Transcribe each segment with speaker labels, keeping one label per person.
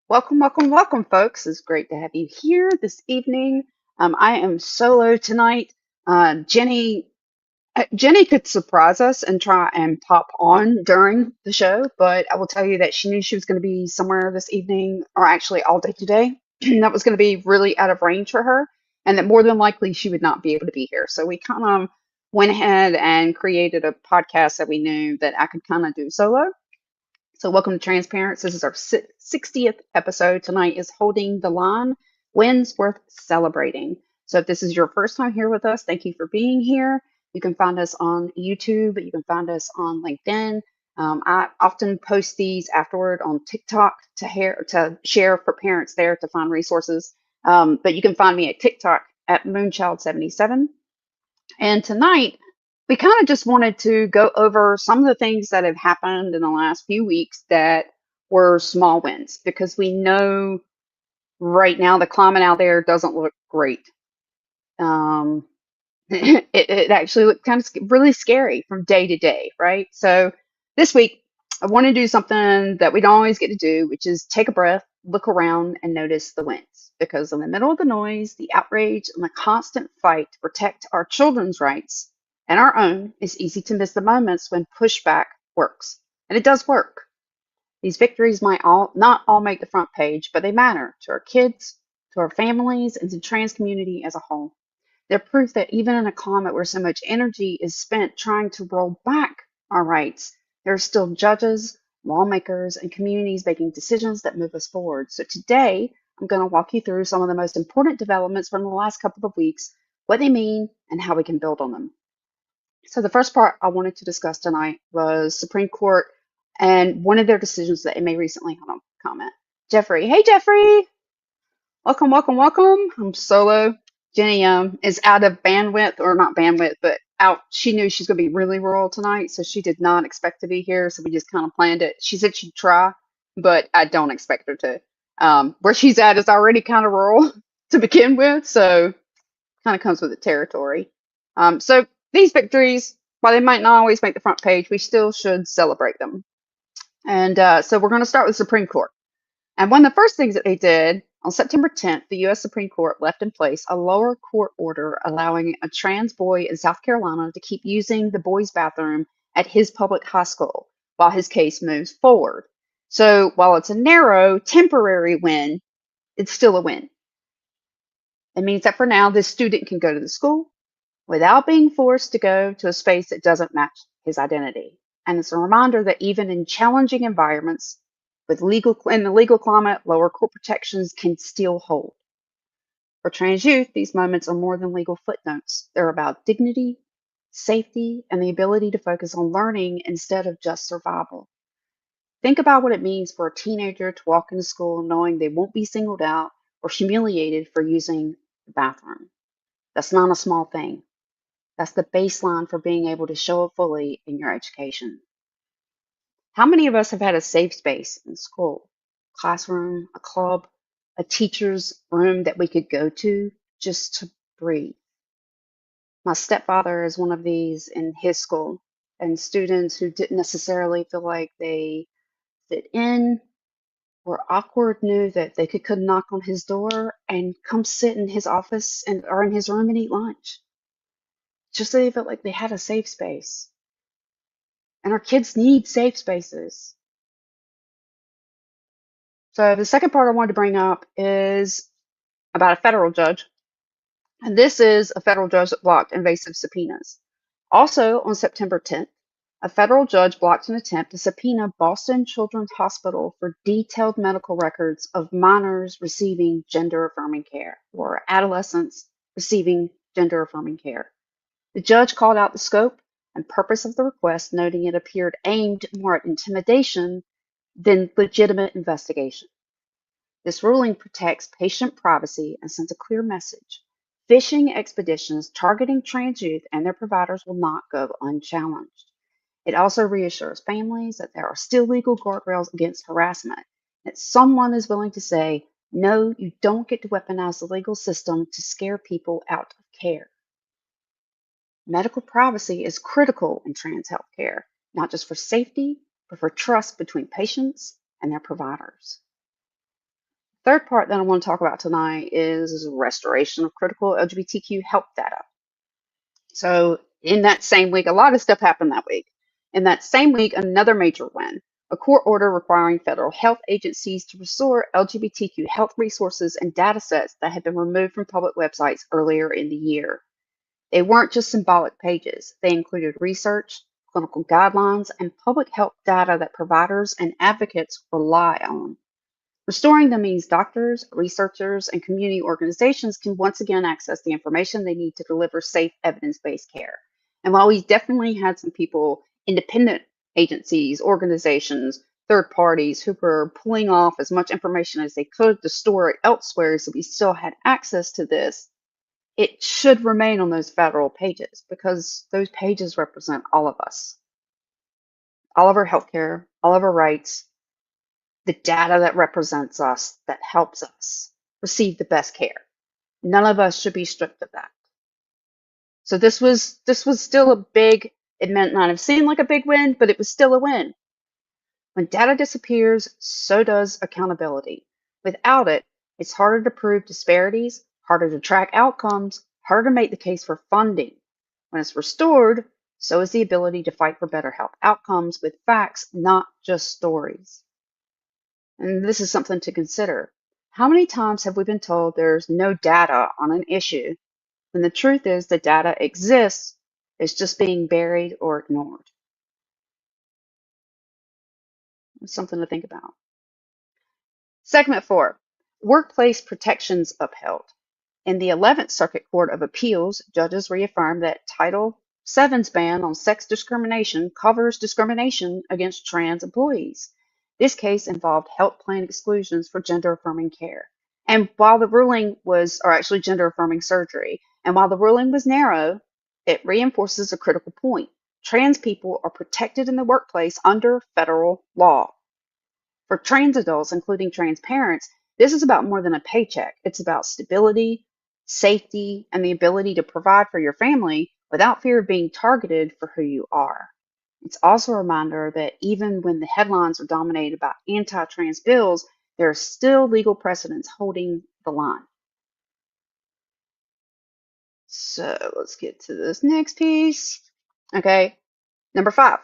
Speaker 1: Welcome, welcome, welcome, folks. It's great to have you here this evening. I am solo tonight. Jenny could surprise us and try and pop on during the show, but I will tell you that she knew she was going to be somewhere this evening, or actually all day today. That was going to be really out of range for her, and that more than likely she would not be able to be here. So we kind of went ahead and created a podcast that we knew that I could kind of do solo. So, welcome to TransParents. This is our 60th episode. Tonight is Holding the Line, Wins Worth Celebrating. So, if this is your first time here with us, thank you for being here. You can find us on YouTube, you can find us on LinkedIn. I often post these afterward on TikTok to share for parents there to find resources. But you can find me at TikTok at Moonchild77. And tonight, we kind of just wanted to go over some of the things that have happened in the last few weeks that were small wins because we know right now the climate out there doesn't look great. Um, it actually looked kind of really scary from day to day, right? So this week, I want to do something that we don't always get to do, which is take a breath, look around, and notice the wins. Because in the middle of the noise, the outrage, and the constant fight to protect our children's rights and our own, it's easy to miss the moments when pushback works. And it does work. These victories might not all make the front page, but they matter to our kids, to our families, and to the trans community as a whole. They're proof that even in a climate where so much energy is spent trying to roll back our rights, there are still judges, lawmakers, and communities making decisions that move us forward. So today, I'm going to walk you through some of the most important developments from the last couple of weeks, what they mean, and how we can build on them. So the first part I wanted to discuss tonight was Supreme Court and one of their decisions that they made recently. Hold on, comment. Jeffrey. Hey, Jeffrey. Welcome, welcome, welcome. I'm solo. Jenny is out of bandwidth, or not bandwidth, but out. She knew she's going to be really rural tonight, so she did not expect to be here. So we just kind of planned it. She said she'd try, but I don't expect her to. Where she's at is already kind of rural to begin with, so kind of comes with the territory. So these victories, while they might not always make the front page, we still should celebrate them. And so we're going to start with the Supreme Court. And one of the first things that they did on September 10th, the U.S. Supreme Court left in place a lower court order allowing a trans boy in South Carolina to keep using the boys' bathroom at his public high school while his case moves forward. So while it's a narrow, temporary win, it's still a win. It means that for now, this student can go to the school without being forced to go to a space that doesn't match his identity. And it's a reminder that even in challenging environments, in the legal climate, lower court protections can still hold. For trans youth, these moments are more than legal footnotes. They're about dignity, safety, and the ability to focus on learning instead of just survival. Think about what it means for a teenager to walk into school knowing they won't be singled out or humiliated for using the bathroom. That's not a small thing. That's the baseline for being able to show up fully in your education. How many of us have had a safe space in school, classroom, a club, a teacher's room that we could go to just to breathe? My stepfather is one of these in his school, and students who didn't necessarily feel like they fit in or awkward knew that they could knock on his door and come sit in his office and or in his room and eat lunch. Just so they felt like they had a safe space. And our kids need safe spaces. So the second part I wanted to bring up is about a federal judge. And this is a federal judge that blocked invasive subpoenas. Also on September 10th, a federal judge blocked an attempt to subpoena Boston Children's Hospital for detailed medical records of minors receiving gender affirming care or adolescents receiving gender affirming care. The judge called out the scope and purpose of the request, noting it appeared aimed more at intimidation than legitimate investigation. This ruling protects patient privacy and sends a clear message. Phishing expeditions targeting trans youth and their providers will not go unchallenged. It also reassures families that there are still legal guardrails against harassment, that someone is willing to say, no, you don't get to weaponize the legal system to scare people out of care. Medical privacy is critical in trans healthcare, not just for safety, but for trust between patients and their providers. Third part that I want to talk about tonight is restoration of critical LGBTQ health data. So in that same week, a lot of stuff happened that week. In that same week, another major win, a court order requiring federal health agencies to restore LGBTQ health resources and data sets that had been removed from public websites earlier in the year. They weren't just symbolic pages. They included research, clinical guidelines, and public health data that providers and advocates rely on. Restoring them means doctors, researchers, and community organizations can once again access the information they need to deliver safe, evidence based care. And while we definitely had some people, independent agencies, organizations, third parties, who were pulling off as much information as they could to store it elsewhere so we still had access to this, it should remain on those federal pages because those pages represent all of us, all of our healthcare, all of our rights, the data that represents us, that helps us receive the best care. None of us should be stripped of that. So this was still a big, it might not have seemed like a big win, but it was still a win. When data disappears, so does accountability. Without it, it's harder to prove disparities, harder to track outcomes, harder to make the case for funding. When it's restored, so is the ability to fight for better health outcomes with facts, not just stories. And this is something to consider. How many times have we been told there's no data on an issue when the truth is the data exists, it's just being buried or ignored? It's something to think about. Segment 4, workplace protections upheld. In the 11th Circuit Court of Appeals, judges reaffirmed that Title VII's ban on sex discrimination covers discrimination against trans employees. This case involved health plan exclusions for gender affirming care. And while the ruling was, or actually gender affirming surgery, and while the ruling was narrow, it reinforces a critical point. Trans people are protected in the workplace under federal law. For trans adults, including trans parents, this is about more than a paycheck. It's about stability, safety, and the ability to provide for your family without fear of being targeted for who you are. It's also a reminder that even when the headlines are dominated by anti-trans bills, there are still legal precedents holding the line. So let's get to this next piece. Okay, number 5.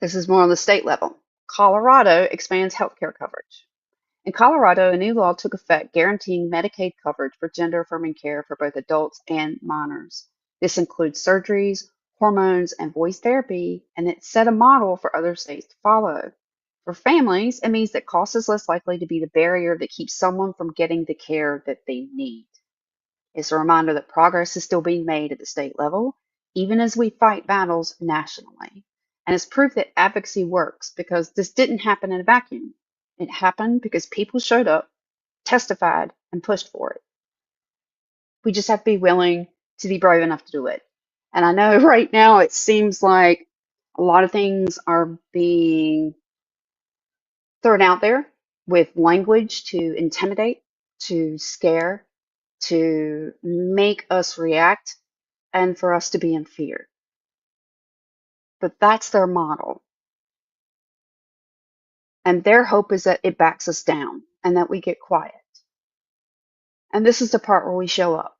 Speaker 1: This is more on the state level. Colorado expands healthcare coverage. In Colorado, a new law took effect guaranteeing Medicaid coverage for gender affirming care for both adults and minors. This includes surgeries, hormones, and voice therapy, and it set a model for other states to follow. For families, it means that cost is less likely to be the barrier that keeps someone from getting the care that they need. It's a reminder that progress is still being made at the state level, even as we fight battles nationally. And it's proof that advocacy works because this didn't happen in a vacuum. It happened because people showed up, testified, and pushed for it. We just have to be willing to be brave enough to do it. And I know right now it seems like a lot of things are being thrown out there with language to intimidate, to scare, to make us react, and for us to be in fear. But that's their model. And their hope is that it backs us down and that we get quiet. And this is the part where we show up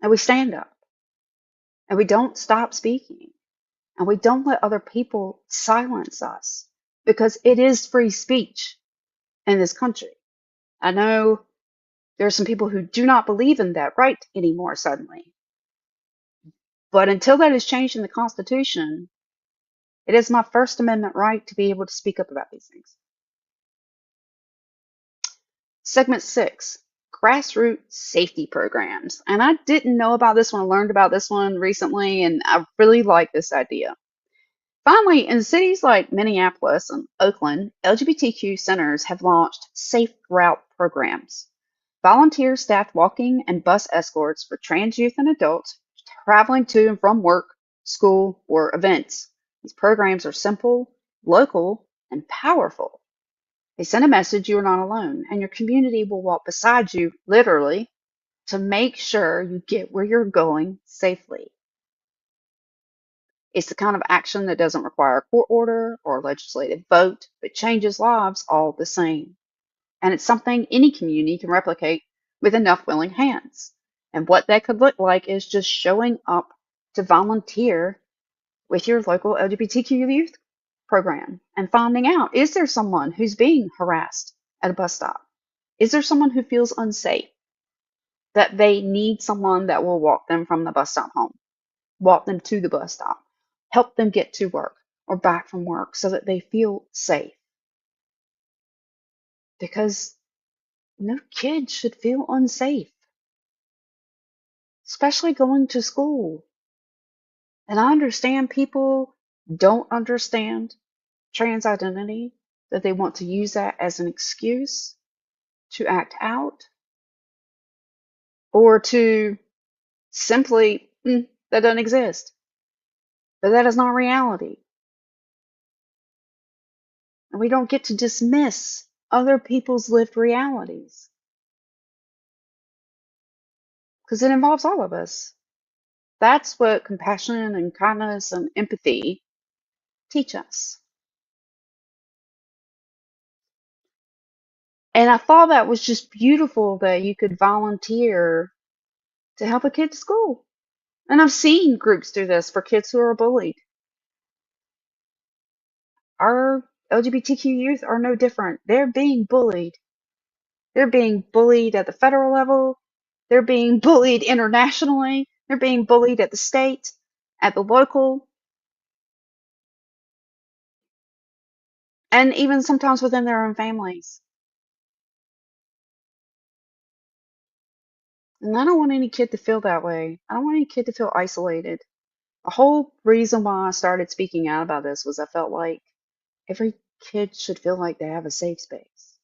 Speaker 1: and we stand up and we don't stop speaking and we don't let other people silence us because it is free speech in this country. I know there are some people who do not believe in that right anymore suddenly. But until that is changed in the Constitution, it is my First Amendment right to be able to speak up about these things. Segment 6, grassroots safety programs. And I didn't know about this one. I learned about this one recently, and I really like this idea. Finally, in cities like Minneapolis and Oakland, LGBTQ centers have launched safe route programs. Volunteer staffed walking and bus escorts for trans youth and adults traveling to and from work, school, or events. These programs are simple, local, and powerful. They send a message you are not alone, and your community will walk beside you, literally, to make sure you get where you're going safely. It's the kind of action that doesn't require a court order or a legislative vote, but changes lives all the same. And it's something any community can replicate with enough willing hands. And what that could look like is just showing up to volunteer with your local LGBTQ youth program and finding out, is there someone who's being harassed at a bus stop? Is there someone who feels unsafe that they need someone that will walk them from the bus stop home, walk them to the bus stop, help them get to work or back from work so that they feel safe? Because no kid should feel unsafe, especially going to school. And I understand people don't understand trans identity, that they want to use that as an excuse to act out or to simply, that doesn't exist. But that is not reality. And we don't get to dismiss other people's lived realities because it involves all of us. That's what compassion and kindness and empathy teach us. And I thought that was just beautiful that you could volunteer to help a kid to school. And I've seen groups do this for kids who are bullied. Our LGBTQ youth are no different. They're being bullied. They're being bullied at the federal level. They're being bullied internationally. They're being bullied at the state, at the local, and even sometimes within their own families. And I don't want any kid to feel that way. I don't want any kid to feel isolated. The whole reason why I started speaking out about this was I felt like every kid should feel like they have a safe space.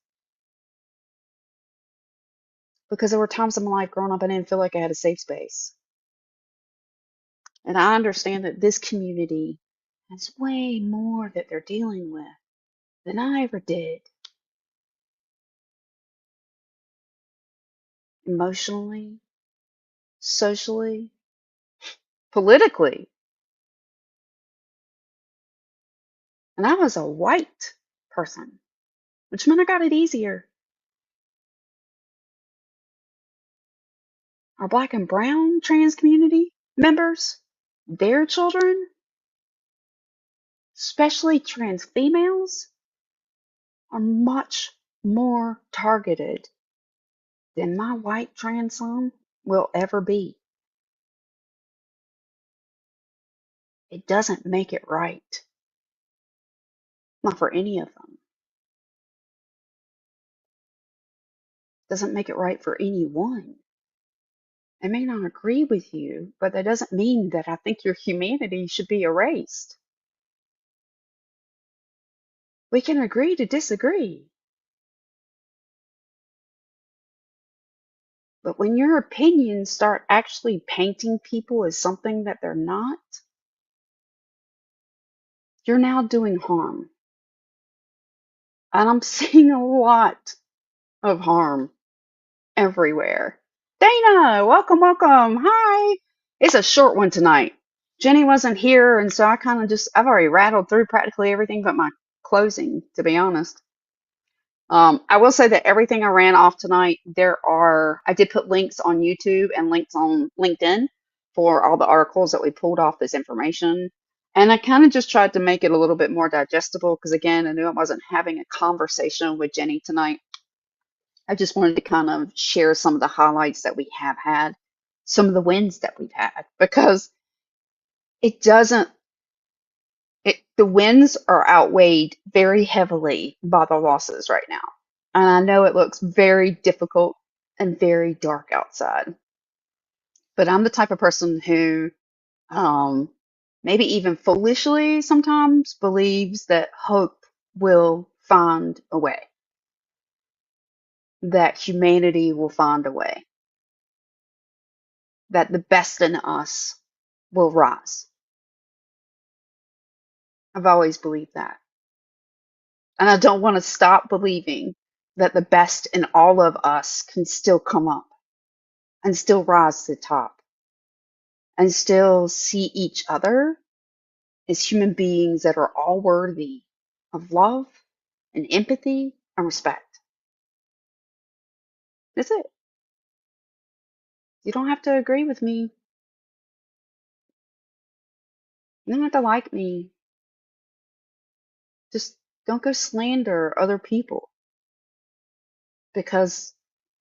Speaker 1: Because there were times in my life growing up I didn't feel like I had a safe space. And I understand that this community has way more that they're dealing with than I ever did. Emotionally, socially, politically. And I was a white person, which meant I got it easier. Our black and brown trans community members, their children, especially trans females, are much more targeted than my white trans son will ever be. It doesn't make it right. Not for any of them. Doesn't make it right for anyone. I may not agree with you, but that doesn't mean that I think your humanity should be erased. We can agree to disagree. But when your opinions start actually painting people as something that they're not, you're now doing harm. And I'm seeing a lot of harm everywhere. Dana, welcome, welcome. Hi. It's a short one tonight. Jenny wasn't here, and so I've already rattled through practically everything but my closing, to be honest. I will say that everything I ran off tonight, I did put links on YouTube and links on LinkedIn for all the articles that we pulled off this information. And I kind of just tried to make it a little bit more digestible because, again, I knew I wasn't having a conversation with Jenny tonight. I just wanted to kind of share some of the highlights that we have had, some of the wins that we've had, because it doesn't, the wins are outweighed very heavily by the losses right now. And I know it looks very difficult and very dark outside, but I'm the type of person who, maybe even foolishly sometimes believes that hope will find a way, that humanity will find a way, that the best in us will rise. I've always believed that. And I don't want to stop believing that the best in all of us can still come up and still rise to the top and still see each other as human beings that are all worthy of love and empathy and respect. That's it. You don't have to agree with me. You don't have to like me. Just don't go slander other people because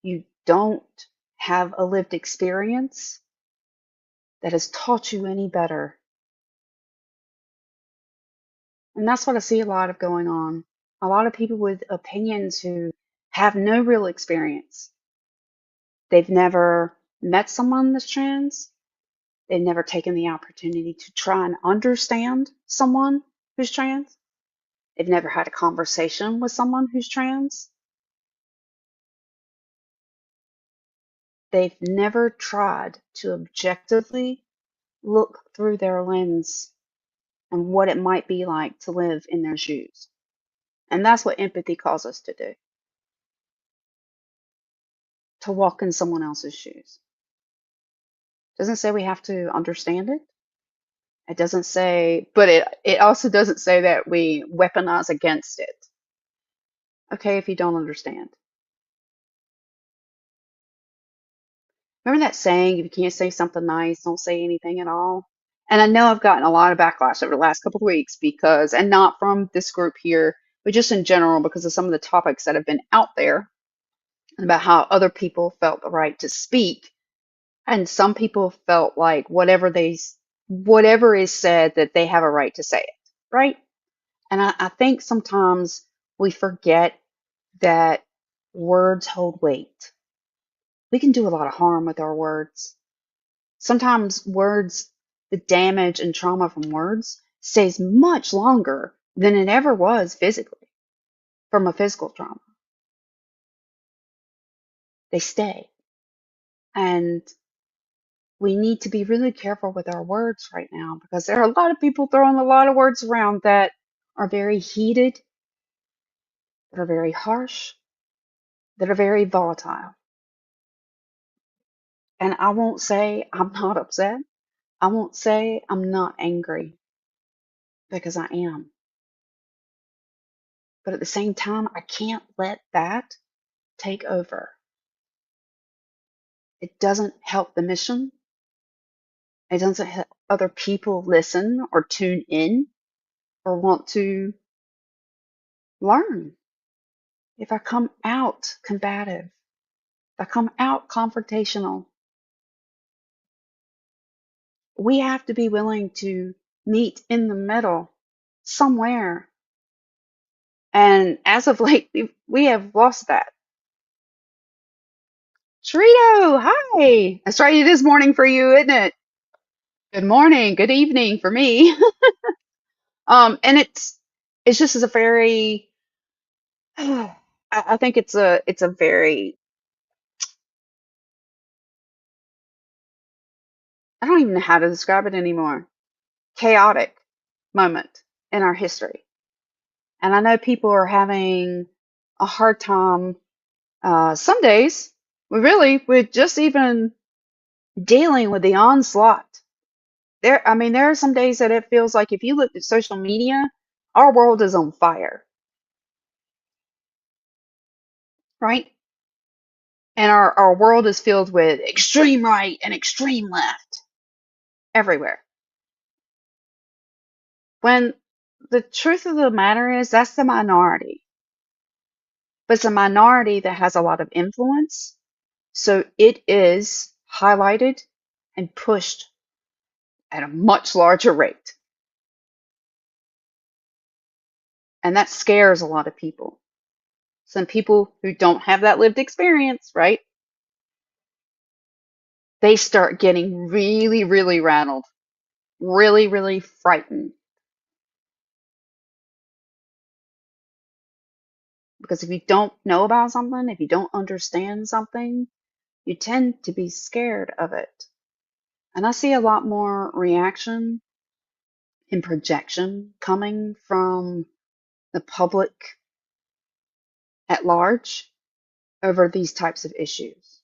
Speaker 1: you don't have a lived experience that has taught you any better. And that's what I see a lot of going on. A lot of people with opinions who have no real experience. They've never met someone that's trans. They've never taken the opportunity to try and understand someone who's trans. They've never had a conversation with someone who's trans. They've never tried to objectively look through their lens and what it might be like to live in their shoes. And that's what empathy calls us to do, to walk in someone else's shoes. It doesn't say we have to understand it. It doesn't say, but it also doesn't say that we weaponize against it. Okay, if you don't understand. Remember that saying, if you can't say something nice, don't say anything at all? And I know I've gotten a lot of backlash over the last couple of weeks because, and not from this group here, but just in general because of some of the topics that have been out there about how other people felt the right to speak. And some people felt like whatever is said, that they have a right to say it, right? And I think sometimes we forget that words hold weight. We can do a lot of harm with our words. Sometimes words, the damage and trauma from words stays much longer than it ever was physically from a physical trauma. They stay. And we need to be really careful with our words right now because there are a lot of people throwing a lot of words around that are very heated, that are very harsh, that are very volatile. And I won't say I'm not upset. I won't say I'm not angry because I am. But at the same time, I can't let that take over. It doesn't help the mission. It doesn't help other people listen or tune in or want to learn. If I come out combative, if I come out confrontational, we have to be willing to meet in the middle somewhere. And as of late, we have lost that. Sharito, hi. That's right, it is morning for you, isn't it? Good morning, good evening for me. And it's just as a very I think it's a very I don't even know how to describe it anymore. Chaotic moment in our history. And I know people are having a hard time some days with just even dealing with the onslaught. I mean, there are some days that it feels like if you look at social media, our world is on fire, right? And our world is filled with extreme right and extreme left everywhere. When the truth of the matter is that's the minority, but it's a minority that has a lot of influence. So it is highlighted and pushed at a much larger rate. And that scares a lot of people. Some people who don't have that lived experience, right? They start getting really, really rattled, really, really frightened. Because if you don't know about something, if you don't understand something, you tend to be scared of it. And I see a lot more reaction and projection coming from the public at large over these types of issues.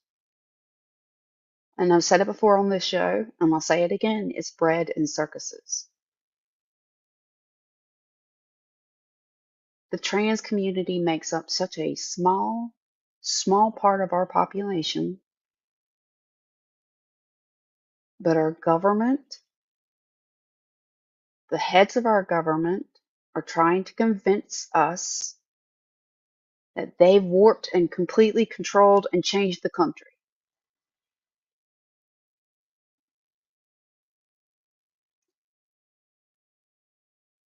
Speaker 1: And I've said it before on this show, and I'll say it again, it's bread and circuses. The trans community makes up such a small, small part of our population, but our government, the heads of our government, are trying to convince us that they've warped and completely controlled and changed the country.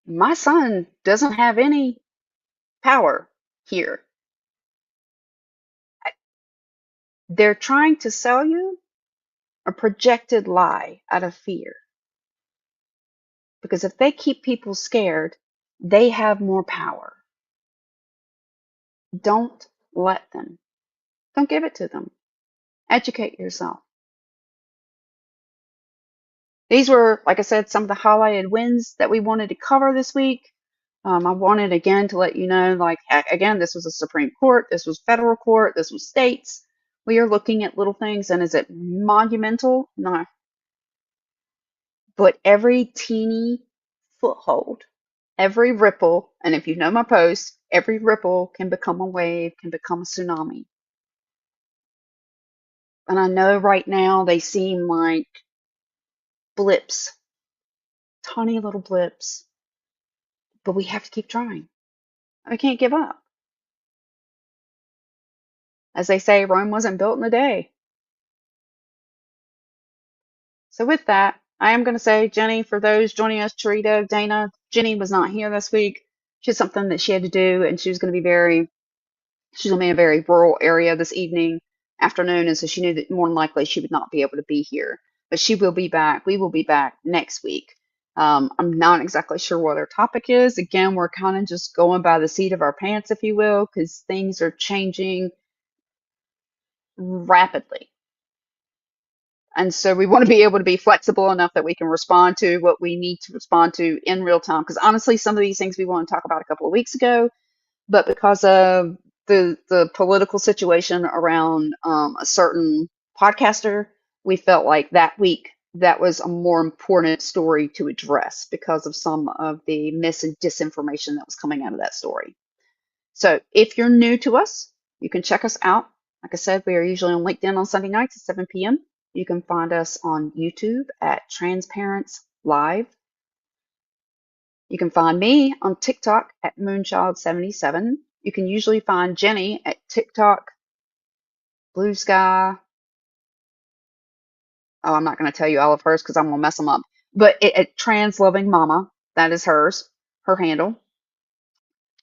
Speaker 1: My son doesn't have any power here. They're trying to sell you a projected lie out of fear. Because if they keep people scared, they have more power. Don't let them. Don't give it to them. Educate yourself. These were, like I said, some of the highlighted wins that we wanted to cover this week. I wanted again to let you know, like, again, this was a Supreme Court, this was federal court, this was states. We are looking at little things, and is it monumental? No. But every teeny foothold, every ripple, and if you know my post, every ripple can become a wave, can become a tsunami. And I know right now they seem like blips, tiny little blips, but we have to keep trying. We can't give up. As they say, Rome wasn't built in a day. So with that, I am going to say, Jenny, for those joining us, Charita, Dana, Jenny was not here this week. She had something that she had to do, and she's going to be in a very rural area this afternoon, and so she knew that more than likely she would not be able to be here. But she will be back. We will be back next week. I'm not exactly sure what our topic is. Again, we're kind of just going by the seat of our pants, if you will, because things are changing rapidly. And so we want to be able to be flexible enough that we can respond to what we need to respond to in real time. Because honestly, some of these things we want to talk about a couple of weeks ago, but because of the political situation around a certain podcaster, we felt like that week that was a more important story to address because of some of the mis and disinformation that was coming out of that story. So if you're new to us, you can check us out. Like I said, we are usually on LinkedIn on Sunday nights at 7 p.m. You can find us on YouTube at TransParents Live. You can find me on TikTok at Moonchild77. You can usually find Jenny at TikTok, Blue Sky. Oh, I'm not going to tell you all of hers because I'm going to mess them up. But at Trans Loving Mama, that is her handle.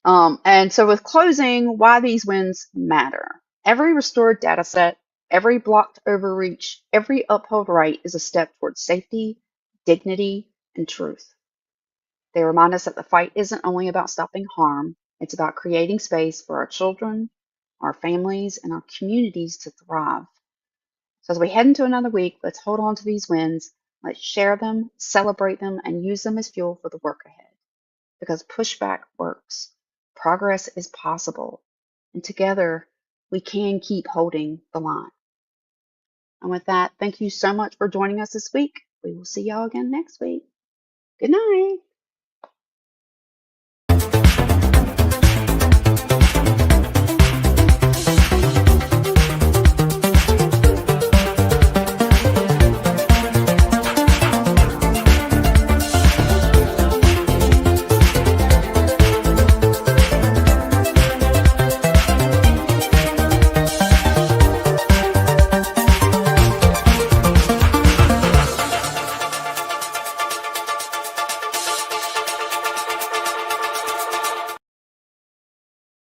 Speaker 1: And so with closing, why these wins matter. Every restored data set, every blocked overreach, every upheld right is a step towards safety, dignity, and truth. They remind us that the fight isn't only about stopping harm, it's about creating space for our children, our families, and our communities to thrive. So as we head into another week, let's hold on to these wins, let's share them, celebrate them, and use them as fuel for the work ahead. Because pushback works, progress is possible, and together we can keep holding the line. And with that, thank you so much for joining us this week. We will see y'all again next week. Good night.